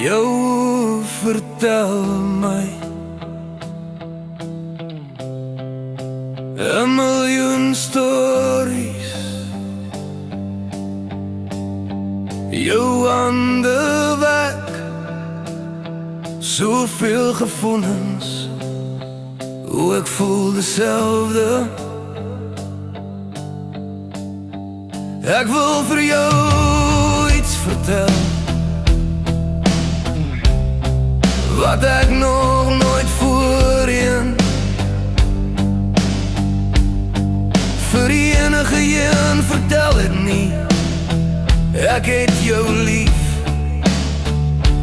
Jou vertel my 'n miljoen stories. Jou hande werk, soveel gevoelens. Hoe ek voel dezelfde. Ek wil vir jou iets vertel wat ek nog nooit voorheen vir die enige een vertel het nie. Ek het jou lief,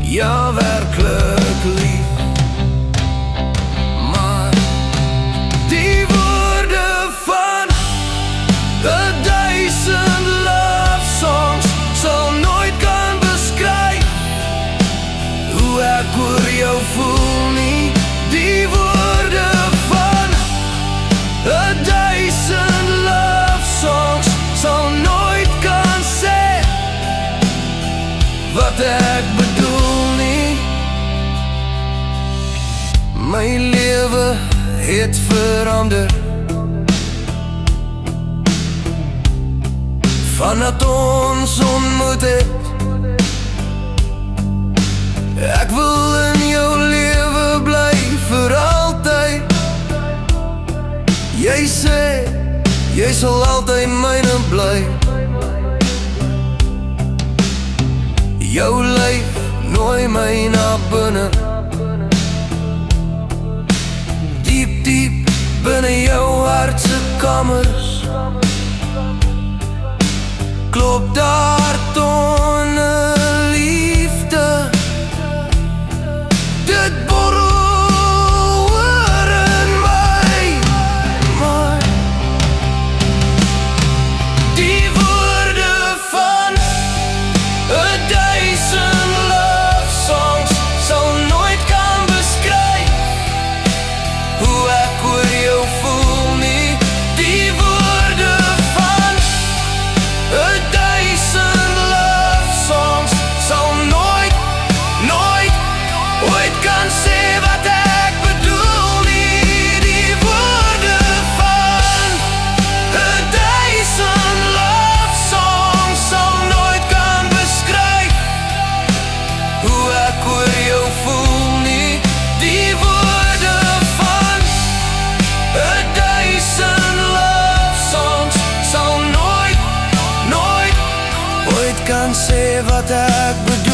ja werklik lief. Maar die woorde van 1000 love songs sal nooit kan beskryf hoe ek oor jou voel nie. Die woorde van 1000 love songs sal nooit kan sê wat ek bedoel nie. My lewe het verander vandat ons ontmoet het. Ek wil in jou lewe bly vir altyd. Jy sê, jy sal altyd myne bly. Jou lyf nooi my na binne, diep, diep binne jou hartse kamers. Klop daar tonne liefde, dit borrel oor in my. Maar die woorde van 1000 love songs sal nooit kan beskryf hoe ek oor jou voel nie. Die woorde van 1000 love songs sal nooit, nooit, ooit kan sê wat ek bedoel nie. Die woorde van 1000 love songs sal nooit kan beskryf hoe ek oor jou voel nie. Die woorde van 1000 love songs sal nooit, nooit, ooit kan sê wat ek bedoel.